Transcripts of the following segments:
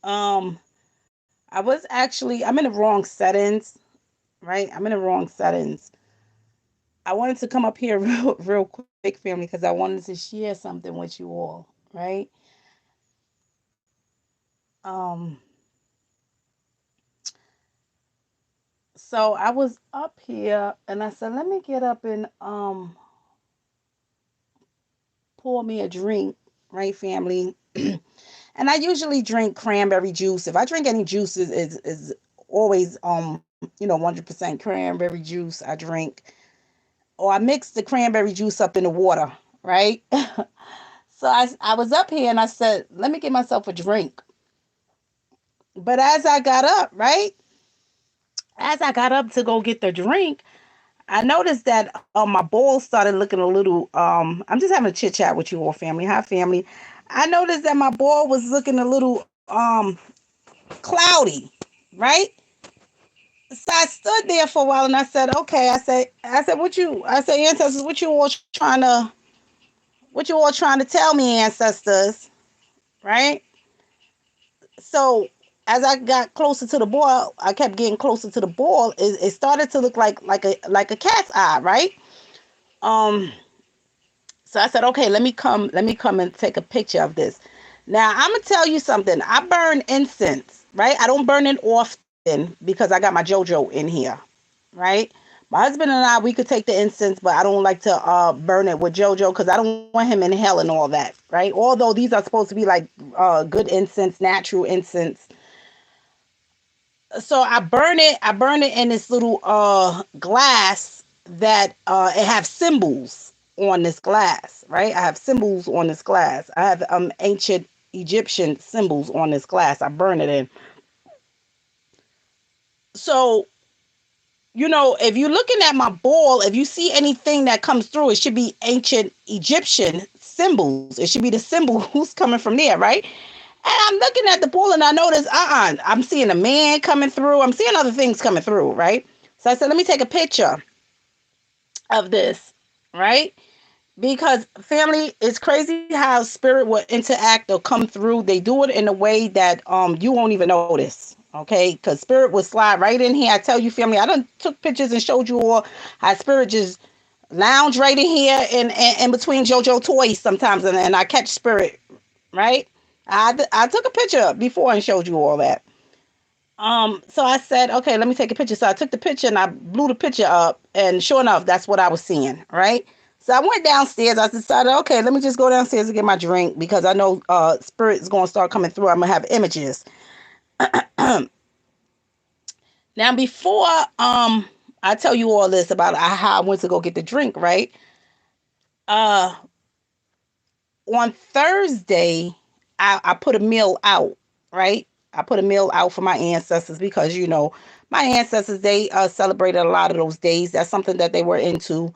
Um, I'm in the wrong settings, right? I'm in the wrong settings. I wanted to come up here real quick, family, because I wanted to share something with you all, right? Um, so I was up here and I said, let me get up and pour me a drink, right, family? And I usually drink cranberry juice. If I drink any juices, is always 100% cranberry juice I drink, or I mix the cranberry juice up in the water, right? So I was up here and I said, let me get myself a drink. But as I got up, right? As I got up to go get the drink, I noticed that my bowl started looking a little. I'm just having a chit chat with you all, family. Hi, family. I noticed that my bowl was looking a little cloudy, right? So I stood there for a while and I said, okay. I said, ancestors, what you all trying to tell me, ancestors, right? So as I got closer to the ball, I kept getting closer to the ball. It started to look like a cat's eye, right? Um, so I said, okay, let me come and take a picture of this. Now I'm gonna tell you something. I burn incense, right? I don't burn it often because I got my JoJo in here, right? My husband and I, we could take the incense, but I don't like to burn it with JoJo because I don't want him inhaling all that, right? Although these are supposed to be like good incense, natural incense. So I burn it in this little glass that it have symbols on this glass, right? I have symbols on this glass. I have ancient Egyptian symbols on this glass. I burn it in. So, if you're looking at my ball, if you see anything that comes through, it should be ancient Egyptian symbols. It should be the symbol who's coming from there, right? And I'm looking at the ball and I notice, I'm seeing a man coming through. I'm seeing other things coming through, right? So I said, let me take a picture of this, right? Because family, it's crazy how spirit will interact or come through. They do it in a way that you won't even notice. Okay, because spirit will slide right in here. I tell you, family, I done took pictures and showed you all how spirit just lounge right in here and in between JoJo toys sometimes, and I catch spirit, right? I took a picture before and showed you all that. So I said, okay, let me take a picture. So I took the picture and I blew the picture up, and sure enough, that's what I was seeing, right? So I went downstairs. I decided, okay, let me just go downstairs and get my drink because I know spirit is going to start coming through. I'm gonna have images. Now, before I tell you all this about how I went to go get the drink, right? Uh, on Thursday, I put a meal out, right? I put a meal out for my ancestors because my ancestors, they celebrated a lot of those days. That's something that they were into.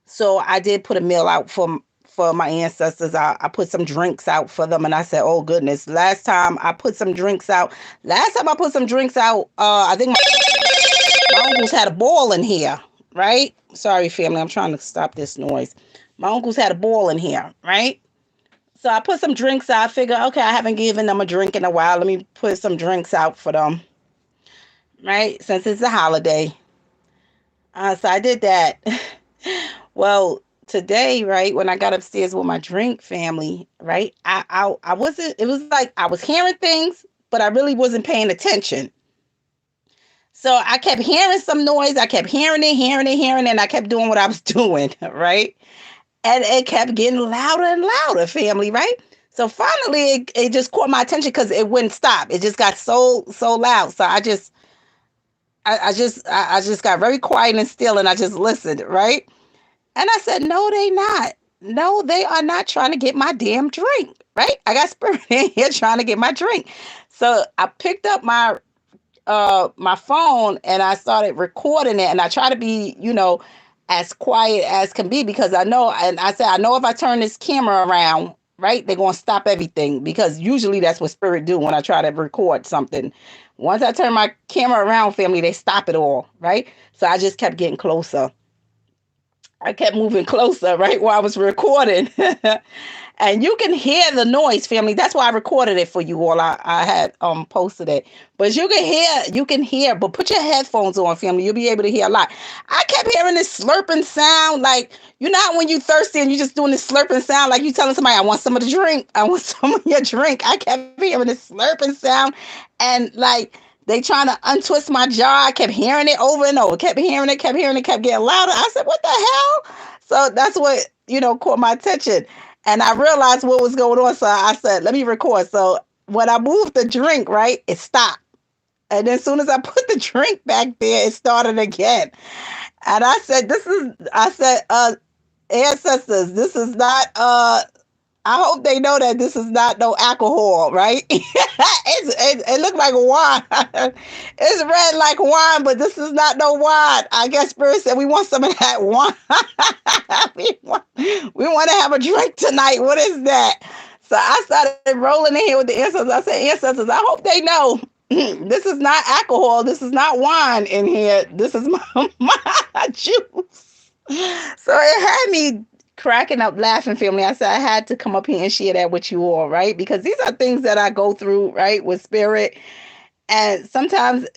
So I did put a meal out for my ancestors. I put some drinks out for them, and I said, "Oh goodness!" Last time I put some drinks out, I think my uncles had a ball in here, right? Sorry, family, I'm trying to stop this noise. My uncles had a ball in here, right? So I put some drinks out. I figure, okay, I haven't given them a drink in a while. Let me put some drinks out for them, right? Since it's a holiday. So I did that. Well, today, right, when I got upstairs with my drink, family, right, I wasn't, it was like I was hearing things, but I really wasn't paying attention. So I kept hearing some noise. I kept hearing it, and I kept doing what I was doing, right? And it kept getting louder and louder, family, right? So finally, it just caught my attention because it wouldn't stop. It just got so loud. So I just got very quiet and still, and I just listened, right? And I said, no, they not. No, they are not trying to get my damn drink, right? I got spirit in here trying to get my drink. So I picked up my phone and I started recording it, and I try to be, as quiet as can be because I know, and I said, I know if I turn this camera around, right, they're gonna stop everything because usually that's what spirit do when I try to record something. Once I turn my camera around, family, they stop it all, right? So I just kept getting closer. I kept moving closer, right, while I was recording. And you can hear the noise, family. That's why I recorded it for you all. I had posted it. But you can hear, but put your headphones on, family. You'll be able to hear a lot. I kept hearing this slurping sound, like, you know how when you thirsty and you just doing this slurping sound, like you telling somebody, I want some of the drink. I want some of your drink. I kept hearing this slurping sound, and like they trying to untwist my jaw. I kept hearing it over and over. Kept hearing it, kept getting louder. I said, what the hell? So that's what, caught my attention. And I realized what was going on. So I said, let me record. So when I moved the drink, right, it stopped. And then as soon as I put the drink back there, it started again. And I said, ancestors, this is not, I hope they know that this is not no alcohol, right? It looked like wine. It's red like wine, but this is not no wine. I guess Spirit said we want some of that wine. we want to have a drink tonight. What is that? So I started rolling in here with the ancestors. I said, ancestors, I hope they know this is not alcohol. This is not wine in here. This is my juice. So it had me cracking up laughing, family. I said I had to come up here and share that with you all, right? Because these are things that I go through, right, with Spirit. And sometimes,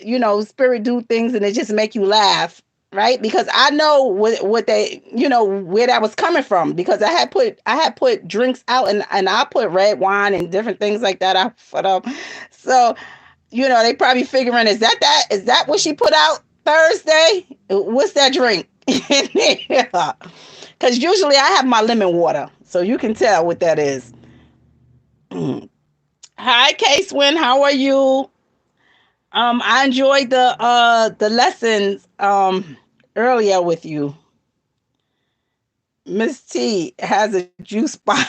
Spirit do things and it just make you laugh, right? Because I know what they, where that was coming from. Because I had put drinks out, and I put red wine and different things like that I put up. So, they probably figuring, is that what she put out Thursday? What's that drink? Yeah. Because usually I have my lemon water, so you can tell what that is. Hi, K-Swin. How are you? I enjoyed the lessons earlier with you. Miss T has a juice box.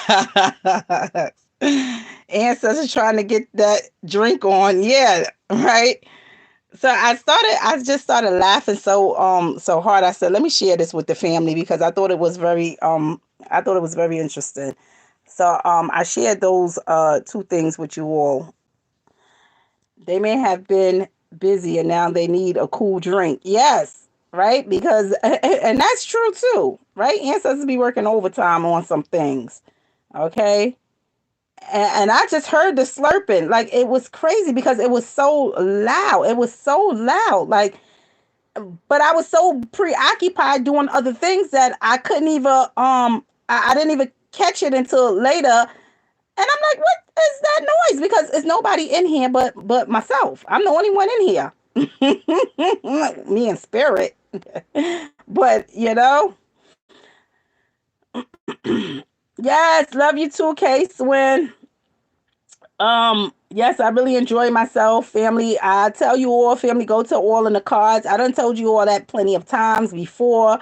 Ancestors trying to get that drink on. Yeah, right. So I just started laughing so hard. I said, let me share this with the family because I thought it was very interesting. So I shared those two things with you all. They may have been busy and now they need a cool drink. Yes, right? Because and that's true too, right? Ancestors be working overtime on some things. Okay. And I just heard the slurping. Like it was crazy because it was so loud. It was so loud. Like, but I was so preoccupied doing other things that I couldn't even I didn't even catch it until later. And I'm like, what is that noise? Because there's nobody in here but myself. I'm the only one in here. Me and Spirit. But yes, love you too, Case. Yes, I really enjoy myself, family. I tell you all, family, go to all in the cards. I done told you all that plenty of times before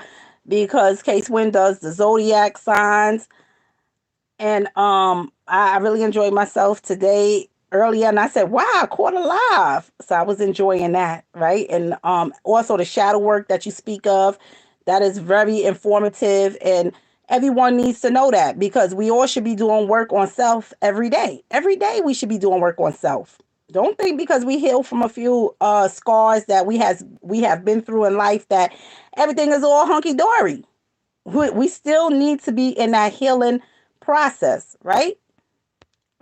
because Case Win does the zodiac signs. And I really enjoyed myself today earlier, and I said, wow, I caught alive. So I was enjoying that, right? And also the shadow work that you speak of, that is very informative, and everyone needs to know that because we all should be doing work on self every day. Every day we should be doing work on self. Don't think because we heal from a few scars that we have been through in life that everything is all hunky dory. We still need to be in that healing process, right?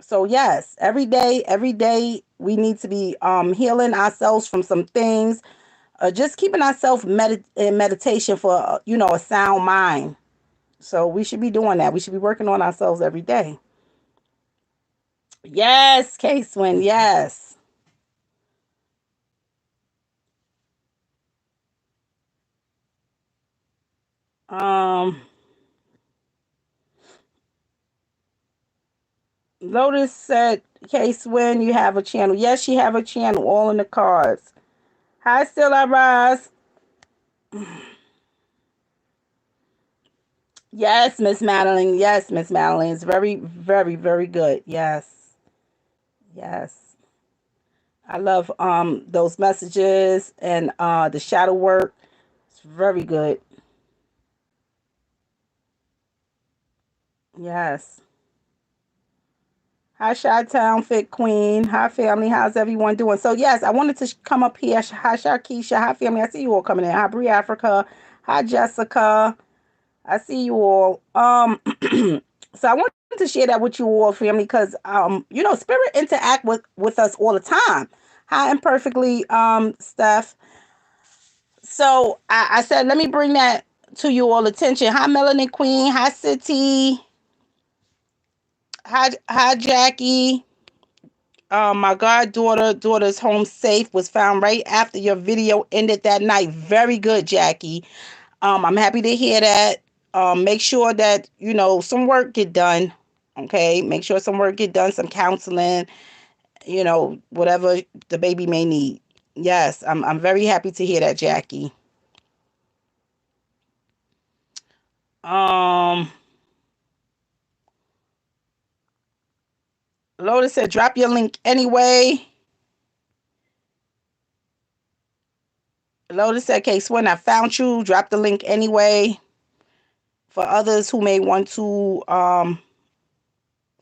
So yes, every day we need to be healing ourselves from some things, just keeping ourselves in meditation for a sound mind. So we should be doing that. We should be working on ourselves every day. Yes, Case Win, yes. Um Lotus said, Case Win, you have a channel. Yes, she have a channel, all in the cards. Hi, Still I Rise. Yes, Miss Madeline. Yes, Miss Madeline. It's very, very, very good. Yes. Yes. I love those messages and the shadow work. It's very good. Yes. Hi, Chi-Town Fit Queen. Hi, family. How's everyone doing? So, yes, I wanted to come up here. Hi, Sharkeisha. Hi, family. I see you all coming in. Hi, Bree Africa. Hi, Jessica. I see you all. So I wanted to share that with you all, family, because spirit interact with us all the time. Hi, imperfectly, Steph. So I said, let me bring that to you all attention. Hi, Melanin Queen. Hi, City. Hi, Jackie. My daughter's home safe, was found right after your video ended that night. Very good, Jackie. I'm happy to hear that. Make sure that some work get done. Okay, make sure some work get done, some counseling. Whatever the baby may need. Yes, I'm very happy to hear that, Jackie. Um, Lotus said, drop your link anyway. Lotus said, Case when I found you, drop the link anyway. For others who may want to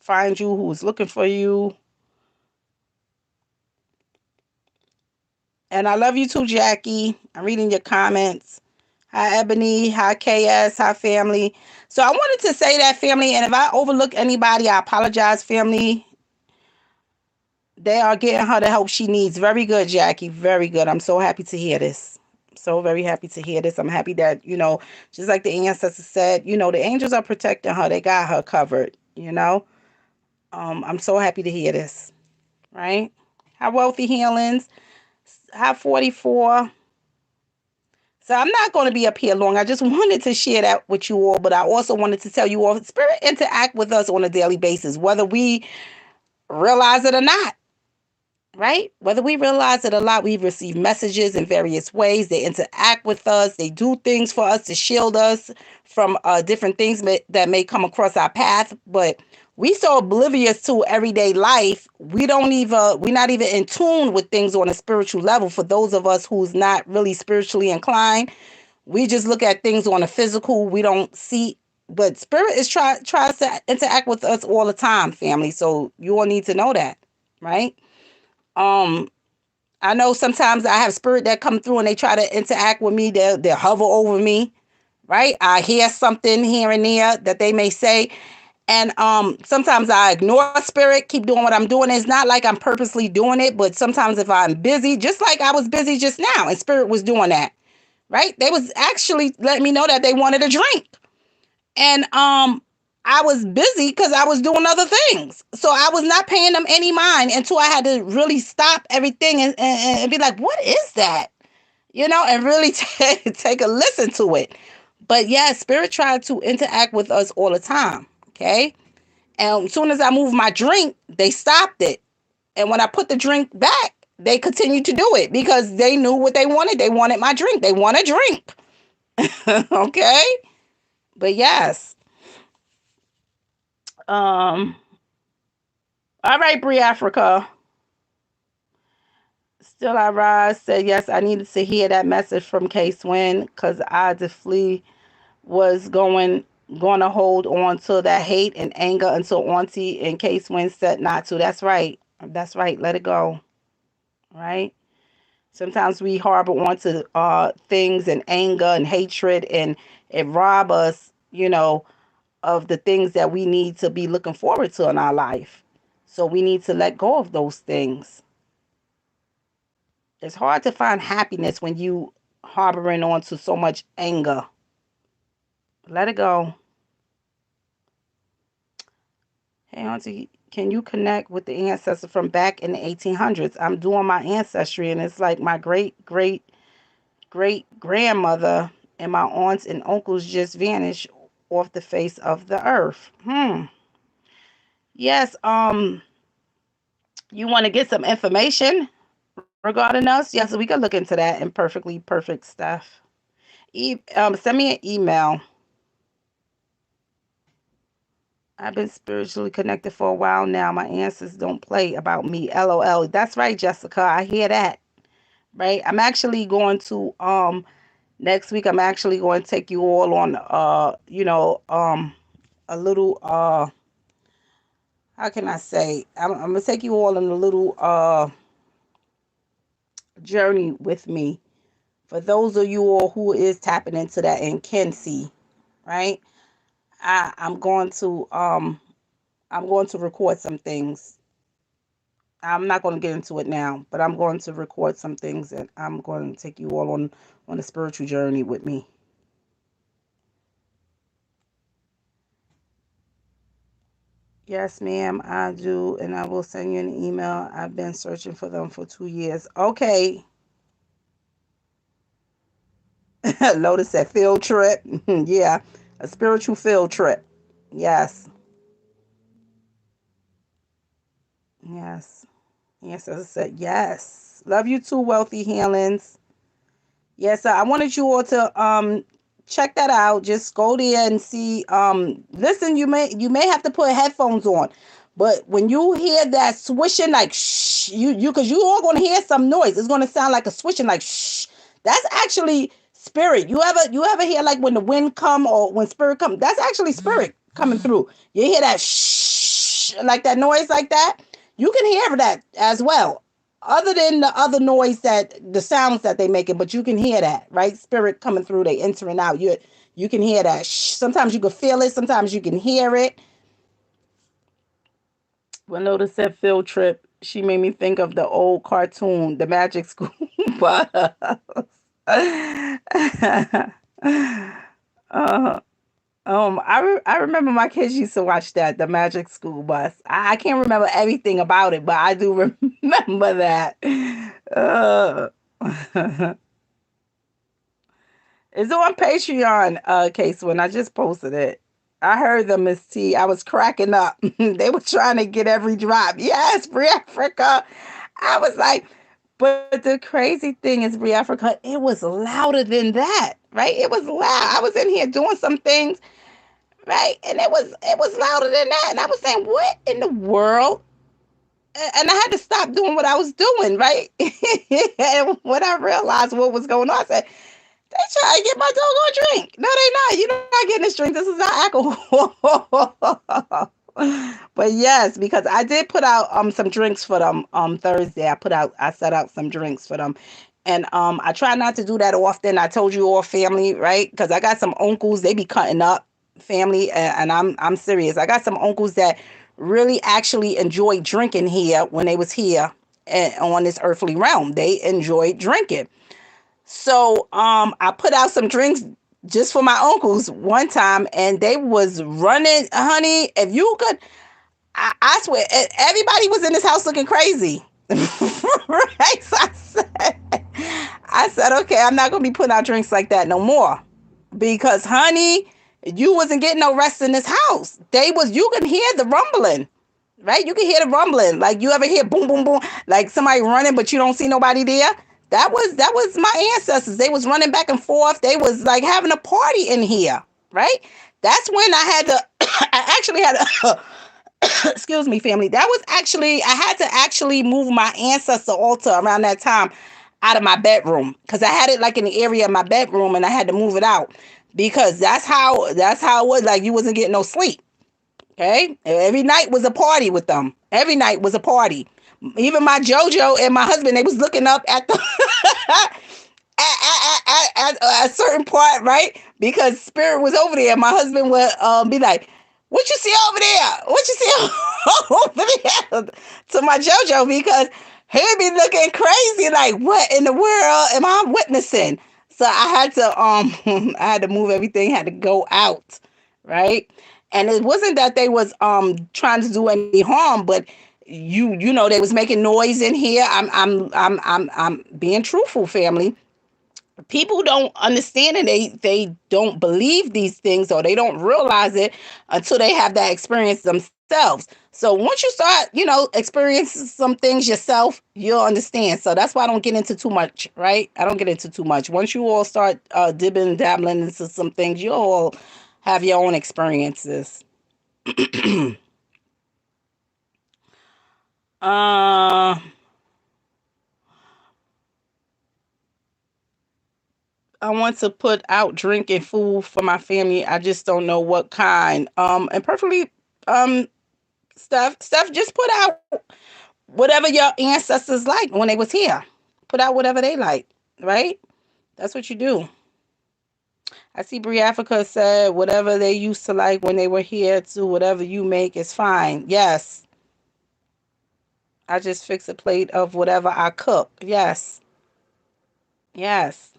find you, who's looking for you. And I love you too, Jackie. I'm reading your comments. Hi, Ebony. Hi, KS. Hi, family. So I wanted to say that, family, and if I overlook anybody, I apologize, family. They are getting her the help she needs. Very good, Jackie. Very good. I'm so happy to hear this. So very happy to hear this. I'm happy that, just like the ancestors said, the angels are protecting her. They got her covered. I'm so happy to hear this. Right? Hi, Wealthy Healings. Hi, 44. So I'm not going to be up here long. I just wanted to share that with you all, but I also wanted to tell you all, spirit interact with us on a daily basis, whether we realize it or not. Right? Whether we realize it or not, we receive messages in various ways. They interact with us. They do things for us to shield us from different things that may come across our path. But we so oblivious to everyday life, we're not even in tune with things on a spiritual level. For those of us who's not really spiritually inclined, we just look at things on a physical. We don't see. But spirit tries to interact with us all the time, family. So you all need to know that, right? I know sometimes I have spirit that come through and they try to interact with me. They'll hover over me, right? I hear something here and there that they may say. And sometimes I ignore spirit, keep doing what I'm doing. It's not like I'm purposely doing it, but sometimes if I'm busy, just like I was busy just now, and spirit was doing that, right? They was actually letting me know that they wanted a drink. And I was busy because I was doing other things. So I was not paying them any mind until I had to really stop everything and be like, what is that? And really take a listen to it. But yeah, spirit tried to interact with us all the time. Okay. And as soon as I moved my drink, they stopped it. And when I put the drink back, they continued to do it because they knew what they wanted. They wanted my drink. They want a drink. Okay. But yes. All right, Brie Africa. Still I rise. Said yes, I needed to hear that message from K-Swin because I definitely was going to hold on to that hate and anger until Auntie and K-Swin said not to. That's right. That's right. Let it go. Right? Sometimes we harbor onto things and anger and hatred, and it rob us, of the things that we need to be looking forward to in our life. So we need to let go of those things. It's hard to find happiness when you harboring on to so much anger. Let it go. Hey, Auntie, can you connect with the ancestor from back in the 1800s? I'm doing my ancestry, and it's like my great grandmother and my aunts and uncles just vanished off the face of the earth. Yes. You want to get some information regarding us? Yes, we can look into that and perfectly perfect stuff. Send me an email. I've been spiritually connected for a while now. My ancestors don't play about me. LOL. That's right, Jessica. I hear that. Right. I'm actually going to next week. I'm actually going to take you all on a little how can I say? I'm gonna take you all on a little journey with me. For those of you all who is tapping into that and can see. right? I'm going to record some things. I'm not going to get into it now, but I'm going to record some things, and I'm going to take you all on a spiritual journey with me. Yes, ma'am, I do, and I will send you an email. I've been searching for them for 2 years. Okay. Lotus said field trip. Yeah, a spiritual field trip. Yes, yes, yes. As I said, yes. Love you too, Wealthy Healings. Yes, I wanted you all to check that out. Just go there and see. Listen, you may have to put headphones on, but when you hear that swishing, like shh, you because you all gonna hear some noise. It's gonna sound like a swishing, like shh. That's actually spirit. You ever hear like when the wind come or when spirit come? That's actually spirit coming through. You hear that shh, like that noise, like that. You can hear that as well, other than the other noise, that the sounds that they making, but you can hear that, right? Spirit coming through, they entering out. You can hear that. Sometimes you can feel it, sometimes you can hear it. When Lotus said field trip, she made me think of the old cartoon, The Magic School Bus. uh, I remember my kids used to watch that, The Magic School Bus. I can't remember everything about it, but I do remember that. Uh, it's on Patreon, case when I just posted it. I heard them, Miss T. I was cracking up. They were trying to get every drop. Yes, Free Africa. I was like, but the crazy thing is, Free Africa, it was louder than that, right? It was loud. I was in here doing some things, right? And it was louder than that. And I was saying, what in the world? And I had to stop doing what I was doing, right? And when I realized what was going on, I said, they try to get my doggone drink. No, they not. You're not getting this drink. This is not alcohol. But yes, because I did put out some drinks for them Thursday. I set out some drinks for them. And I try not to do that often. I told you all, family, right? Because I got some uncles, they be cutting up, family, and I'm serious. I got some uncles that really actually enjoyed drinking here when they was here on this earthly realm. They enjoyed drinking. So I put out some drinks just for my uncles one time, and they was running, honey. If you could, I swear, everybody was in this house looking crazy. Right? So I said, okay, I'm not gonna be putting out drinks like that no more, because, honey, you wasn't getting no rest in this house. You can hear the rumbling. Right? You can hear the rumbling. Like, you ever hear boom, boom, boom, like somebody running, but you don't see nobody there? That was my ancestors. They was running back and forth. They was like having a party in here, right? That's when I had to. I actually had to. Excuse me, family. That was actually, I had to actually move my ancestor altar around that time out of my bedroom, because I had it like in the area of my bedroom, and I had to move it out because that's how it was. Like, you wasn't getting no sleep. Okay, every night was a party with them. Every night was a party. Even my JoJo and my husband, they was looking up at the at a certain part, right? Because spirit was over there. My husband would be like, "What you see over there? What you see over there?" To my JoJo, because he'd be looking crazy, like, "What in the world am I witnessing?" So I had to I had to move everything. Had to go out, right? And it wasn't that they was trying to do any harm, but you know they was making noise in here. I'm being truthful, family. People don't understand, and they don't believe these things, or they don't realize it until they have that experience themselves. So once you start, experiencing some things yourself, you'll understand. So that's why I don't get into too much, right? I don't get into too much. Once you all start dibbing and dabbling into some things, you'll all have your own experiences. uh I want to put out drink and food for my family. I just don't know what kind. And perfectly, um, Steph, just put out whatever your ancestors like when they was here. Put out whatever they like, right? That's what you do. I see Brie Africa said whatever they used to like when they were here to whatever you make is fine. Yes. I just fix a plate of whatever I cook. Yes. Yes.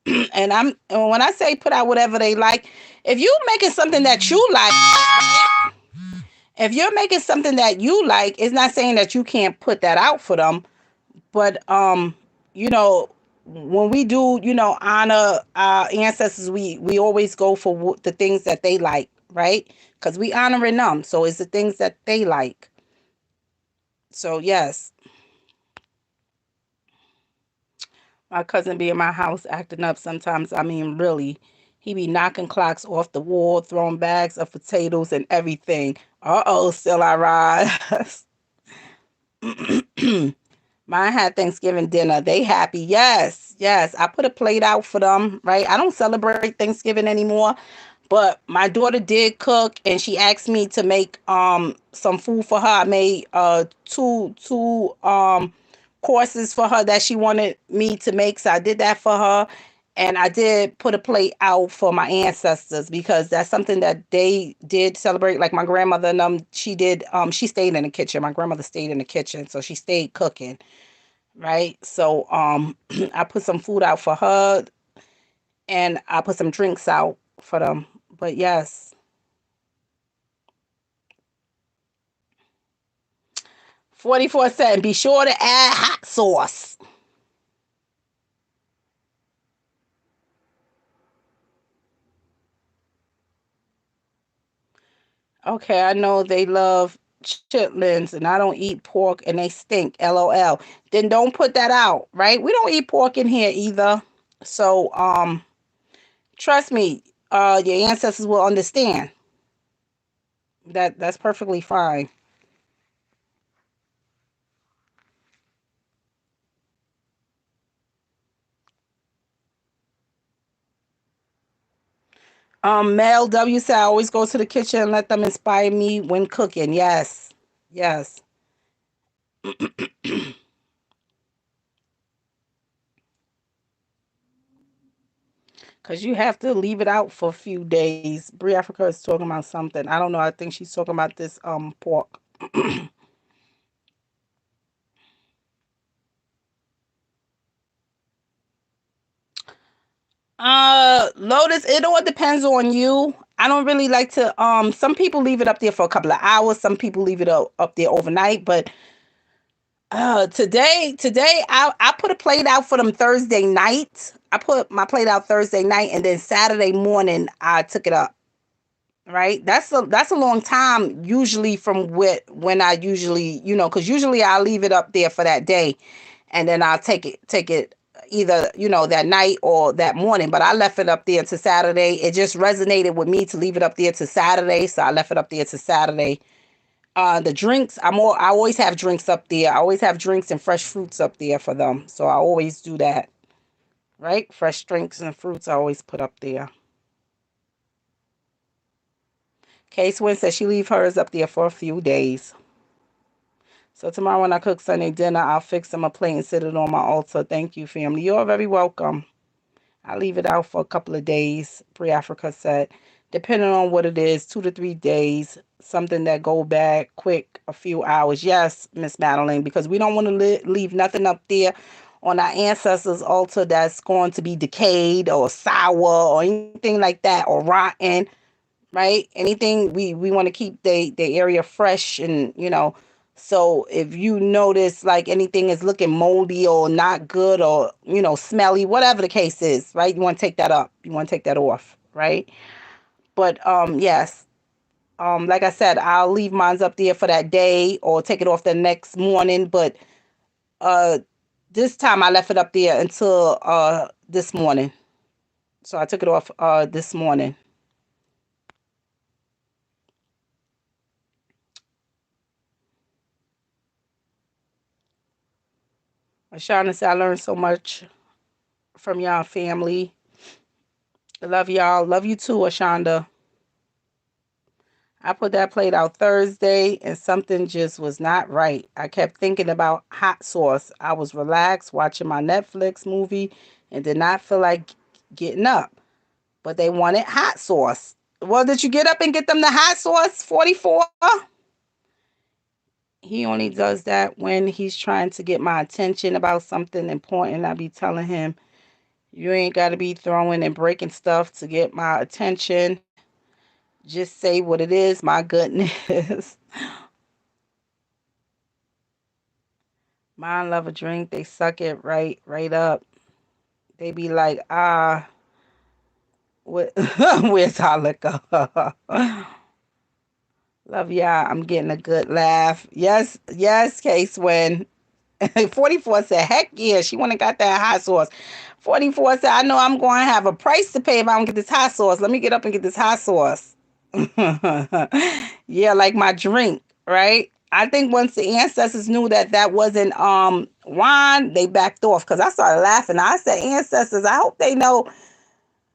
And when I say put out whatever they like, if you making something that you like, if you're making something that you like, it's not saying that you can't put that out for them. But you know, when we do, honor our ancestors, we always go for the things that they like, right? Because we honoring them, so it's the things that they like. So yes, my cousin be in my house acting up sometimes. I mean, really, he be knocking clocks off the wall, throwing bags of potatoes and everything. Uh-oh, still I rise. Mine had Thanksgiving dinner. They happy. Yes, yes. I put a plate out for them, right? I don't celebrate Thanksgiving anymore, but my daughter did cook and she asked me to make some food for her. I made two courses for her that she wanted me to make. So I did that for her. And I did put a plate out for my ancestors because that's something that they did celebrate. Like my grandmother and she did, she stayed in the kitchen. My grandmother stayed in the kitchen, so she stayed cooking, right? So I put some food out for her and I put some drinks out for them. But yes. 44 cent. Be sure to add hot sauce. Okay, I know they love chitlins and I don't eat pork and they stink. LOL. Then don't put that out, right? We don't eat pork in here either. So trust me, your ancestors will understand. That's perfectly fine. Mel W said I always go to the kitchen and let them inspire me when cooking. Yes. Yes. Because you have to leave it out for a few days. Brie Africa is talking about something. I don't know. I think she's talking about this pork. Lotus, it all depends on you. I don't really like to some people leave it up there for a couple of hours, some people leave it up there overnight, but today I put a plate out for them Thursday night. I put my plate out Thursday night and then Saturday morning I took it up. Right? That's a long time usually from when I usually, cuz usually I leave it up there for that day and then I'll take it either, that night or that morning, but I left it up there to Saturday. It just resonated with me to leave it up there to Saturday, so I left it up there to Saturday. The drinks, I always have drinks up there. I always have drinks and fresh fruits up there for them. So I always do that, right? Fresh drinks and fruits I always put up there. Case Wynn says she leave hers up there for a few days. So tomorrow when I cook Sunday dinner, I'll fix them a plate and sit it on my altar. Thank you, family. You're very welcome. I leave it out for a couple of days, Pre Africa said. Depending on what it is, 2 to 3 days, something that go back quick, a few hours. Yes, Miss Madeline, because we don't want to leave nothing up there on our ancestors' altar that's going to be decayed or sour or anything like that or rotten, right? Anything we want to keep the area fresh and so if you notice like anything is looking moldy or not good or smelly, whatever the case is, right? You want to take that up. You want to take that off, right? But yes, like I said, I'll leave mine up there for that day or take it off the next morning. But uh, this time I left it up there until this morning, so I took it off this morning. Ashana said I learned so much from y'all family. I love y'all. Love you too, Ashonda. I put that plate out Thursday and something just was not right. I kept thinking about hot sauce. I was relaxed watching my Netflix movie and did not feel like getting up. but they wanted hot sauce. Well, did you get up and get them the hot sauce, 44? He only does that when he's trying to get my attention about something important. I be telling him, you ain't got to be throwing and breaking stuff to get my attention. Just say what it is, my goodness. Mine love a drink. They suck it right up. They be like, where's our liquor? Love y'all. I'm getting a good laugh. Yes, Case when 44 said, heck yeah, she went and got that hot sauce. 44 said, I know I'm going to have a price to pay if I don't get this hot sauce. Let me get up and get this hot sauce. Yeah, like my drink, right? I think once the ancestors knew that that wasn't wine, they backed off because I started laughing. I said, ancestors, I hope they know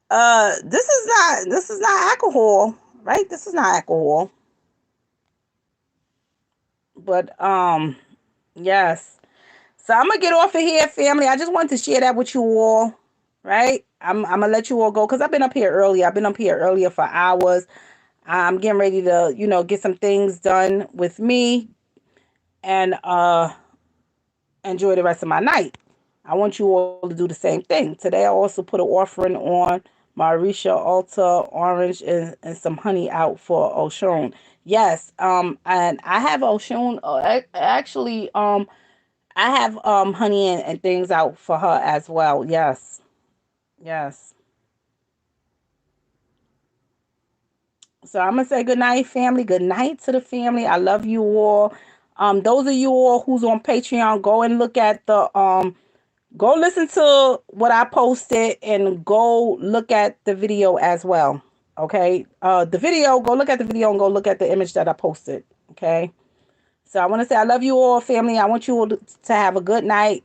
this is not alcohol, right? This is not alcohol. But yes. So I'm gonna get off of here, family. I just wanted to share that with you all, right? I'm gonna let you all go because I've been up here early. I've been up here earlier for hours. I'm getting ready to, get some things done with me and enjoy the rest of my night. I want you all to do the same thing. Today I also put an offering on Marisha Alta Orange and some honey out for Oshun. Yes, and I have Oshun actually I have honey and things out for her as well. Yes. Yes. So I'm gonna say good night, family. Good night to the family. I love you all. Those of you all who's on Patreon, go and look at the go listen to what I posted and go look at the video as well. Okay. The video, go look at the video and go look at the image that I posted. Okay. So I want to say I love you all, family. I want you all to have a good night.